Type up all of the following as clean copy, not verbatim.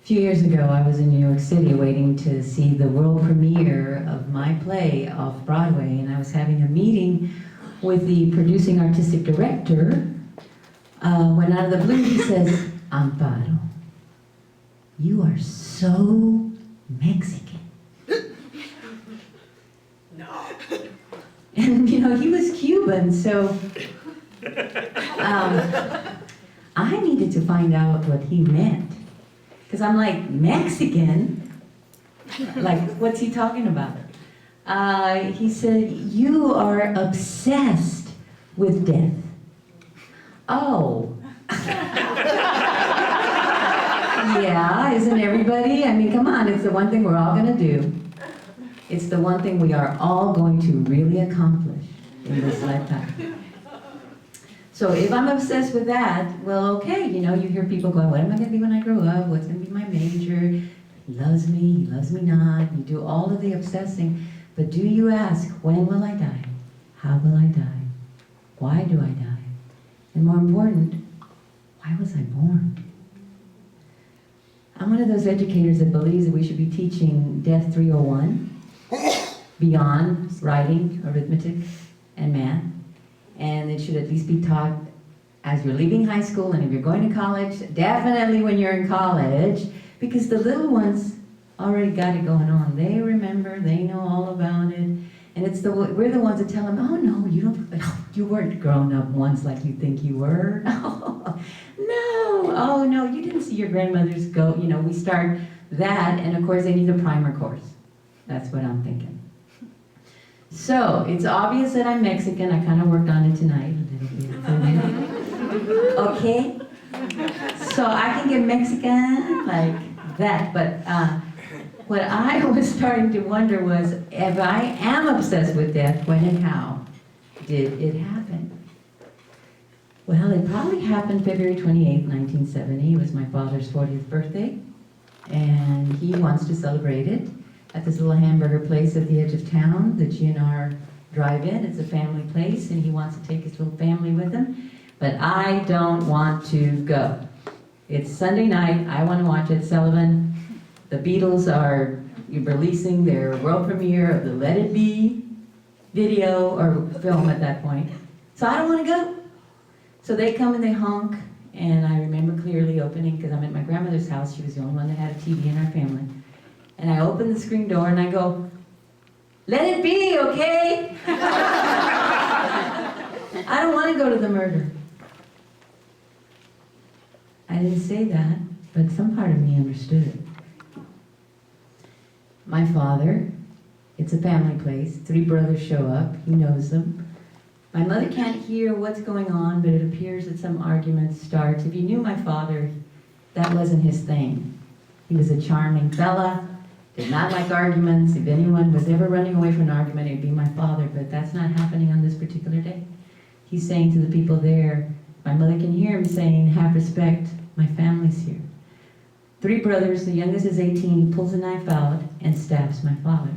few years ago, I was in New York City waiting to see the world premiere of my play off Broadway, and I was having a meeting with the producing artistic director. When out of the blue he says, "Amparo, you are so Mexican." No. And you know, he was Cuban, so I needed to find out what he meant. Because I'm like, Mexican? Like, what's he talking about? He said, "You are obsessed with death." Oh. Yeah, isn't everybody? I mean, come on, it's the one thing we're all going to do. It's the one thing we are all going to really accomplish in this lifetime. So if I'm obsessed with that, well, okay, you know, you hear people going, what am I going to be when I grow up? What's going to be my major? He loves me not. You do all of the obsessing, but do you ask, when will I die? How will I die? Why do I die? And more important, why was I born? I'm one of those educators that believes that we should be teaching Death 301 beyond writing, arithmetic, and math. And it should at least be taught as you're leaving high school, and if you're going to college, definitely when you're in college, because the little ones already got it going on. They remember, they know all about it, and we're the ones that tell them, oh no, you weren't grown up once like you think you were. Oh no, you didn't see your grandmothers go. You know, we start that, and of course they need a primer course. That's what I'm thinking. So, it's obvious that I'm Mexican. I kind of worked on it tonight a little bit. Okay? So I can get Mexican like that, but what I was starting to wonder was, if I am obsessed with death, when and how did it happen? Well, it probably happened February 28, 1970. It was my father's 40th birthday, and he wants to celebrate it at this little hamburger place at the edge of town, the GNR Drive-In. It's a family place, and he wants to take his little family with him, but I don't want to go. It's Sunday night, I want to watch Ed Sullivan. The Beatles are releasing their world premiere of the Let It Be video, or film at that point, so I don't want to go. So they come and they honk, and I remember clearly opening, because I'm at my grandmother's house, she was the only one that had a TV in our family. And I open the screen door and I go, "Let it be, okay?" I don't want to go to the murder. I didn't say that, but some part of me understood it. My father, it's a family place, 3 brothers show up, he knows them. My mother can't hear what's going on, but it appears that some argument starts. If you knew my father, that wasn't his thing. He was a charming fella. Did not like arguments. If anyone was ever running away from an argument, it'd be my father, but that's not happening on this particular day. He's saying to the people there, my mother can hear him saying, "Have respect, my family's here." 3 brothers, the youngest is 18, he pulls a knife out and stabs my father.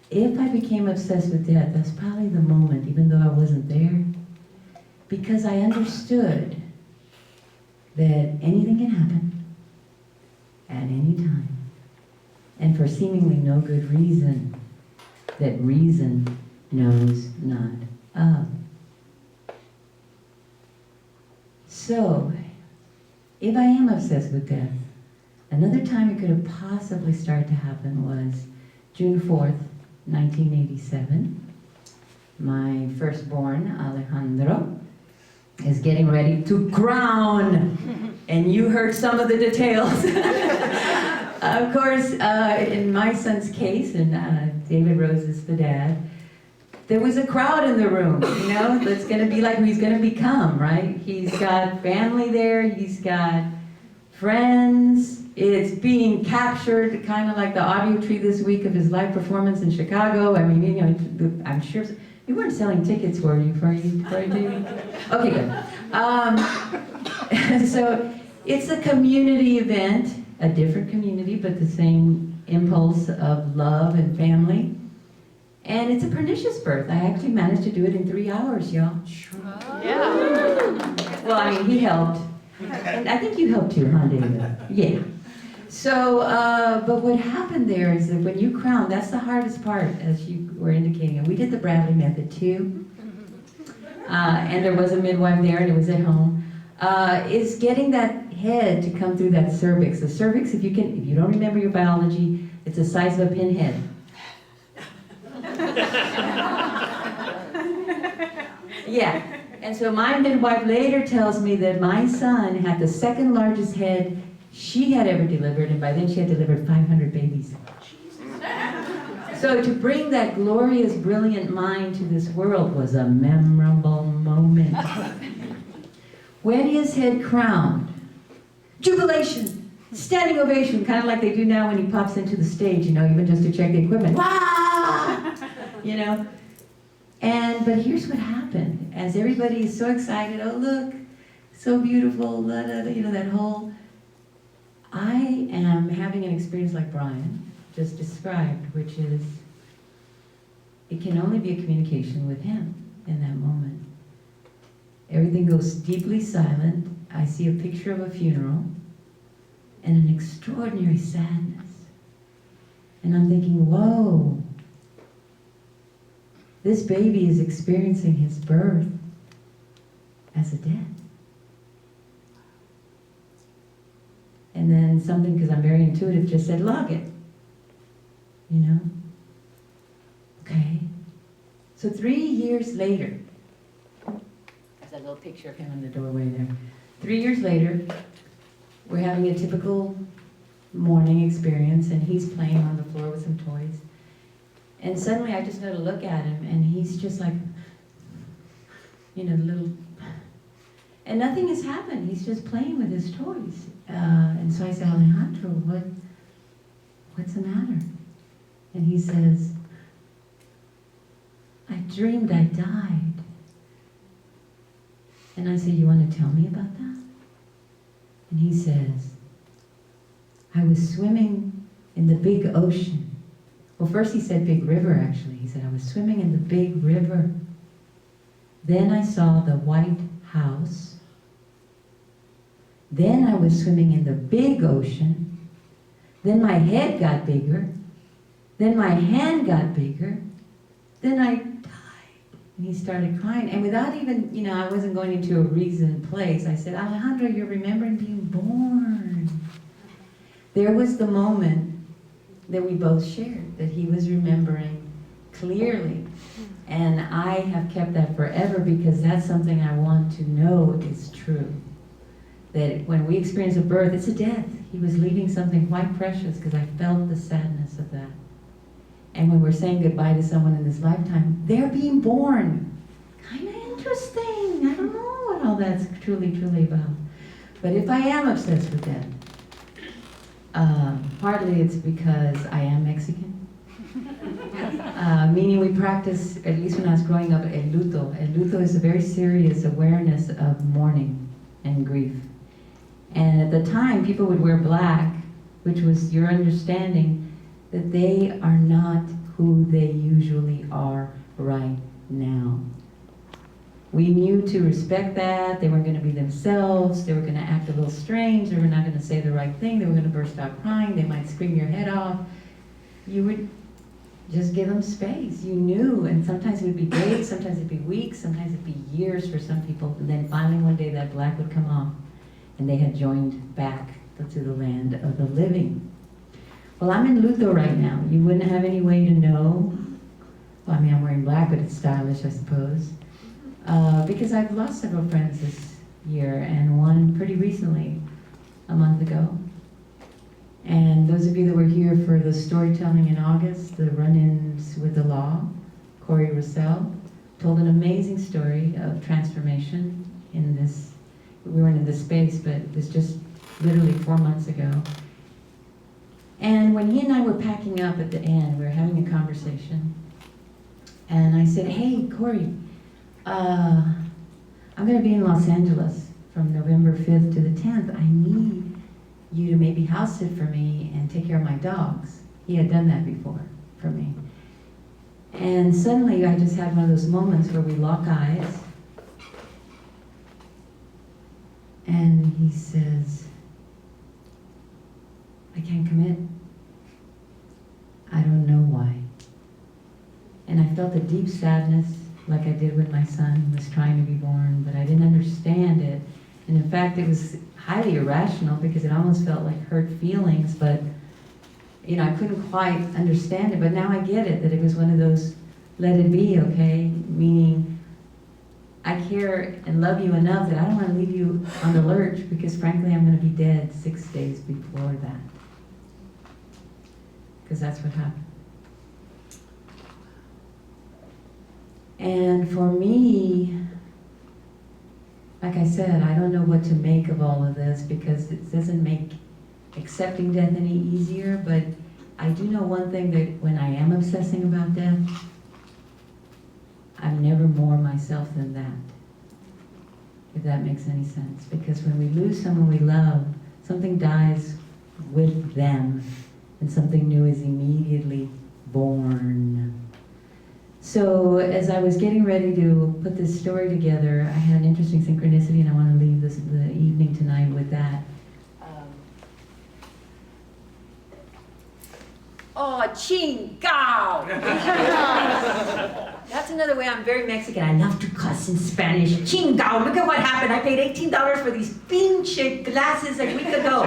If I became obsessed with death, that's probably the moment, even though I wasn't there, because I understood that anything can happen at any time, and for seemingly no good reason that reason knows not of. So, if I am obsessed with death, another time it could have possibly started to happen was June 4th, 1987. My firstborn, Alejandro, is getting ready to crown. And you heard some of the details. Of course, in my son's case, and David Rose is the dad, there was a crowd in the room, you know, that's going to be like who he's going to become, right? He's got family there, he's got friends, it's being captured, kind of like the audio tree this week of his live performance in Chicago. I mean, you know, I'm sure, you weren't selling tickets, were you, for you, David? Okay, good. So it's a community event, a different community, but the same impulse of love and family. And it's a pernicious birth. I actually managed to do it in 3 hours, y'all. Yeah. Well, I mean, he helped. And I think you helped too, huh, David? Yeah. So, but what happened there is that when you crown, that's the hardest part, as you were indicating. And we did the Bradley method too. And there was a midwife there, and it was at home. Is getting that head to come through that cervix. The cervix, if you don't remember your biology, it's the size of a pinhead. Yeah. And so my midwife later tells me that my son had the second largest head she had ever delivered, and by then she had delivered 500 babies. So to bring that glorious, brilliant mind to this world was a memorable moment. When his head crowned, jubilation, standing ovation, kind of like they do now when he pops into the stage, even just to check the equipment. Wah! But here's what happened. As everybody is so excited, oh look, so beautiful, that whole, I am having an experience like Brian just described, which is, it can only be a communication with him in that moment. Everything goes deeply silent. I see a picture of a funeral and an extraordinary sadness. And I'm thinking, whoa, this baby is experiencing his birth as a death. And then something, because I'm very intuitive, just said, log it. Okay. So 3 years later, there's a little picture of him in the doorway there. 3 years later, we're having a typical morning experience, and he's playing on the floor with some toys. And suddenly I just know to look at him, and he's just like, little, and nothing has happened. He's just playing with his toys. And so I said, Alejandro, what's the matter? And he says, I dreamed I died. And I said, you want to tell me about that? And he says, I was swimming in the big ocean. Well, first he said big river, actually. He said, I was swimming in the big river. Then I saw the White House. Then I was swimming in the big ocean. Then my head got bigger. Then my hand got bigger. Then I died. And he started crying. And without even, I wasn't going into a reasoned place, I said, Alejandro, you're remembering being born. There was the moment that we both shared, that he was remembering clearly. And I have kept that forever because that's something I want to know is true. That when we experience a birth, it's a death. He was leaving something quite precious because I felt the sadness of that. And when we're saying goodbye to someone in this lifetime, they're being born. Kind of interesting. I don't know what all that's truly about. But if I am obsessed with that, partly it's because I am Mexican. Meaning we practice, at least when I was growing up, el luto. El luto is a very serious awareness of mourning and grief. And at the time, people would wear black, which was your understanding that they are not who they usually are right now. We knew to respect that. They weren't going to be themselves. They were going to act a little strange. They were not going to say the right thing. They were going to burst out crying. They might scream your head off. You would just give them space. You knew, and sometimes it would be days, sometimes it'd be weeks, sometimes it'd be years for some people. And then finally one day that black would come off, and they had joined back to the land of the living. Well, I'm in luto right now. You wouldn't have any way to know. Well, I mean, I'm wearing black, but it's stylish, I suppose. Because I've lost several friends this year, and one pretty recently, a month ago. And those of you that were here for the storytelling in August, the run-ins with the law, Corey Russell told an amazing story of transformation in this. We weren't in this space, but it was just literally 4 months ago. And when he and I were packing up at the end, we were having a conversation. And I said, hey, Corey, I'm going to be in Los Angeles from November 5th to the 10th. I need you to maybe house sit for me and take care of my dogs. He had done that before for me. And suddenly I just had one of those moments where we lock eyes. And he says, I can't commit. I don't know why. And I felt a deep sadness, like I did when my son was trying to be born, but I didn't understand it. And in fact, it was highly irrational because it almost felt like hurt feelings, but you know, I couldn't quite understand it. But now I get it, that it was one of those let it be, okay? Meaning, I care and love you enough that I don't want to leave you on the lurch because frankly, I'm going to be dead 6 days before that. Because that's what happened. And for me, like I said, I don't know what to make of all of this because it doesn't make accepting death any easier, but I do know one thing, that when I am obsessing about death, I'm never more myself than that, if that makes any sense. Because when we lose someone we love, something dies with them, and something new is immediately born. So as I was getting ready to put this story together, I had an interesting synchronicity, and I want to leave the evening tonight with that. Oh, chingao! That's another way I'm very Mexican. I love to cuss in Spanish. Chingao! Look at what happened. I paid $18 for these pinche glasses a week ago.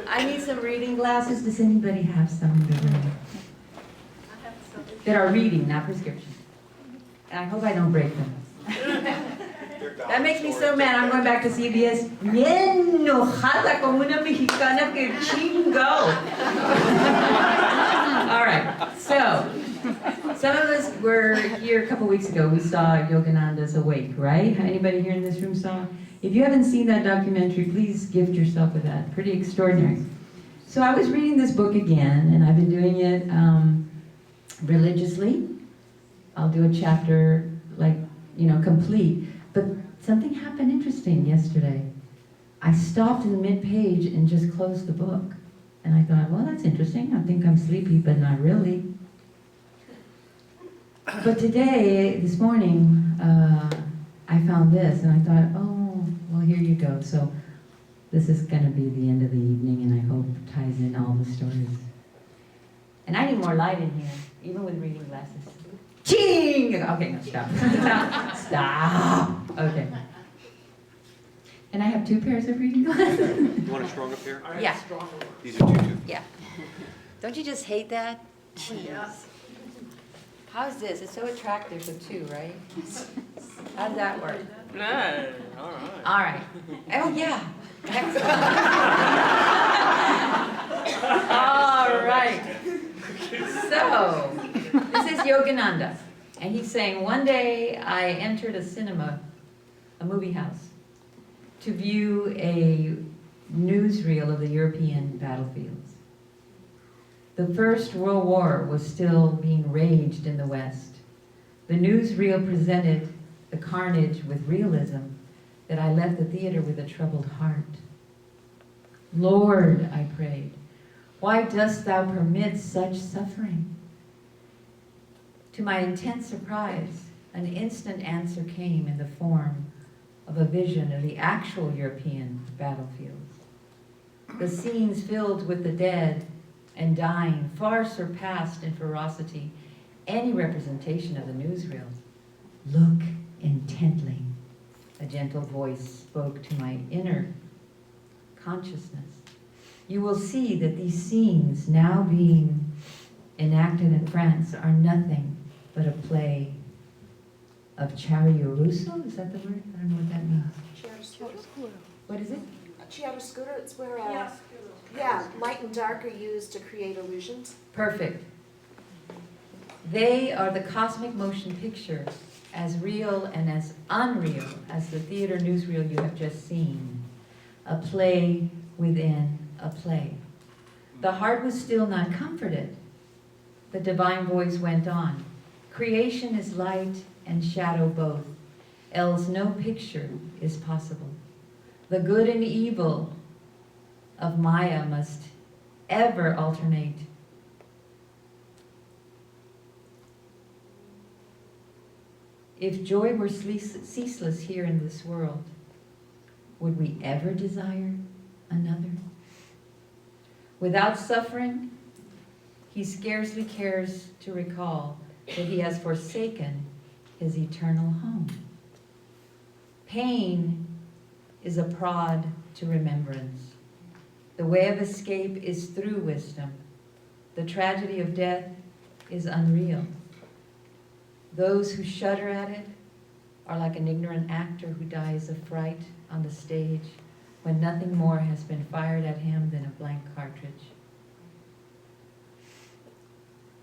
I need some reading glasses. Does anybody have some that are reading, not prescription? And I hope I don't break them. That makes me so mad. I'm going back to CBS. Bien enojada como una mexicana que chingo. All right. So, some of us were here a couple weeks ago. We saw Yogananda's Awake, right? Anybody here in this room saw? If you haven't seen that documentary, please gift yourself with that. Pretty extraordinary. So I was reading this book again, and I've been doing it religiously. I'll do a chapter, like, you know, complete. But something happened interesting yesterday. I stopped in the mid-page and just closed the book. And I thought, well, that's interesting. I think I'm sleepy, but not really. But today, this morning, I found this, and I thought, oh, well, here you go. So this is going to be the end of the evening, and I hope it ties in all the stories. And I need more light in here, even with reading glasses. Ching! Okay, no, stop. Stop. Okay. And I have 2 pairs of reading glasses. You want a stronger pair? Yeah. These are 2 too. Yeah. Don't you just hate that? Jeez. How's this? It's so attractive for 2, right? How does that work? No. All right. All right. Oh, yeah. All right. So, this is Yogananda. And he's saying, one day I entered a cinema, a movie house, to view a newsreel of the European battlefields. The First World War was still being raged in the West. The newsreel presented the carnage with realism that I left the theater with a troubled heart. Lord, I prayed, why dost thou permit such suffering? To my intense surprise, an instant answer came in the form of a vision of the actual European battlefields. The scenes filled with the dead and dying far surpassed in ferocity any representation of the newsreel. Look intently, a gentle voice spoke to my inner consciousness. You will see that these scenes now being enacted in France are nothing but a play of chiaroscuro. Is that the word? I don't know what that means. Chiaroscuro. What is it? Chiaroscuro, it's where, yeah, light and dark are used to create illusions. Perfect. They are the cosmic motion picture, as real and as unreal as the theater newsreel you have just seen. A play within a play. The heart was still not comforted. The divine voice went on. Creation is light and shadow both, else no picture is possible. The good and evil of Maya must ever alternate. If joy were ceaseless here in this world, would we ever desire another? Without suffering, he scarcely cares to recall that he has forsaken his eternal home. Pain is a prod to remembrance. The way of escape is through wisdom. The tragedy of death is unreal. Those who shudder at it are like an ignorant actor who dies of fright on the stage when nothing more has been fired at him than a blank cartridge.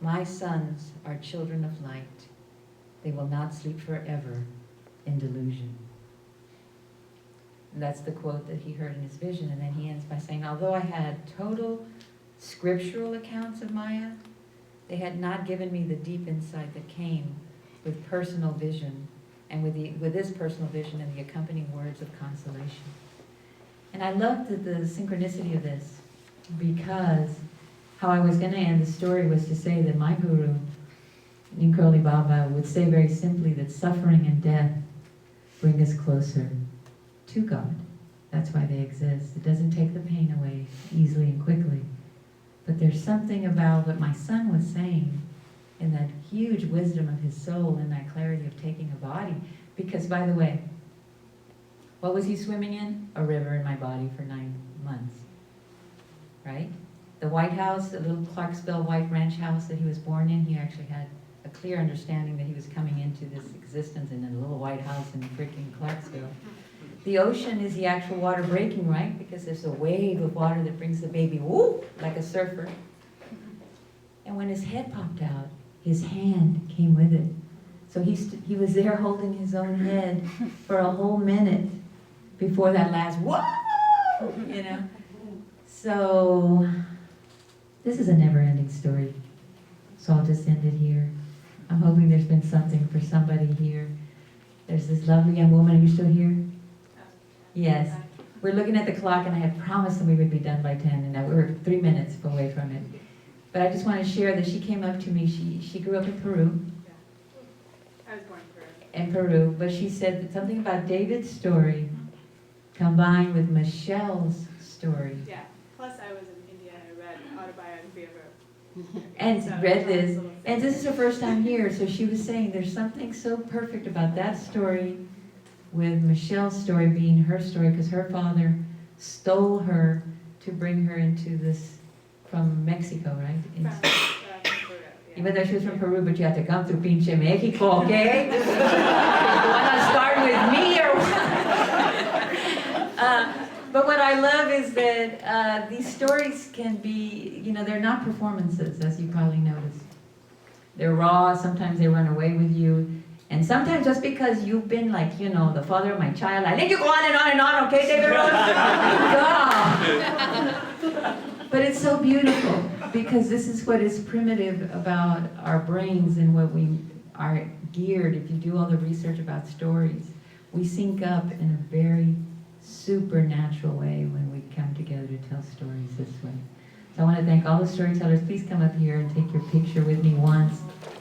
My sons are children of light. They will not sleep forever in delusion. And that's the quote that he heard in his vision. And then he ends by saying, although I had total scriptural accounts of Maya, they had not given me the deep insight that came with personal vision, and with this personal vision and the accompanying words of consolation. And I loved the synchronicity of this, because how I was going to end the story was to say that my guru, Ninkoli Baba, would say very simply that suffering and death bring us closer to God. That's why they exist. It doesn't take the pain away easily and quickly. But there's something about what my son was saying in that huge wisdom of his soul and that clarity of taking a body. Because, by the way, what was he swimming in? A river in my body for 9 months. Right? The White House, the little Clarksville White Ranch house that he was born in, he actually had a clear understanding that he was coming into this existence in a little white house in freaking Clarksville. The ocean is the actual water breaking, right? Because there's a wave of water that brings the baby, whoop, like a surfer. And when his head popped out, his hand came with it. So he was there holding his own head for a whole minute before that last, whoa, you know? So this is a never-ending story. So I'll just end it here. I'm hoping there's been something for somebody here. There's this lovely young woman. Are you still here? Yes. We're looking at the clock, and I had promised them we would be done by 10, and now we're 3 minutes away from it. But I just want to share that she came up to me. She grew up in Peru. I was born in Peru, but she said that something about David's story combined with Michelle's story. Yeah. Plus, I was in India and I read autobiography of her. And So read this. little And this is her first time here, so she was saying there's something so perfect about that story with Michelle's story being her story, because her father stole her to bring her into this from Mexico, right? from Peru. Yeah. Even though she was from Peru, but you had to come through pinche Mexico, okay? You want to start with me or what? But what I love is that these stories can be, you know, they're not performances, as you probably noticed. They're raw, sometimes they run away with you. And sometimes just because you've been like, you know, the father of my child, I think you go on and on, okay, David Rose? God. But it's so beautiful, because this is what is primitive about our brains and what we are geared. If you do all the research about stories, we sync up in a very supernatural way when we come together to tell stories this way. So I want to thank all the storytellers. Please come up here and take your picture with me once.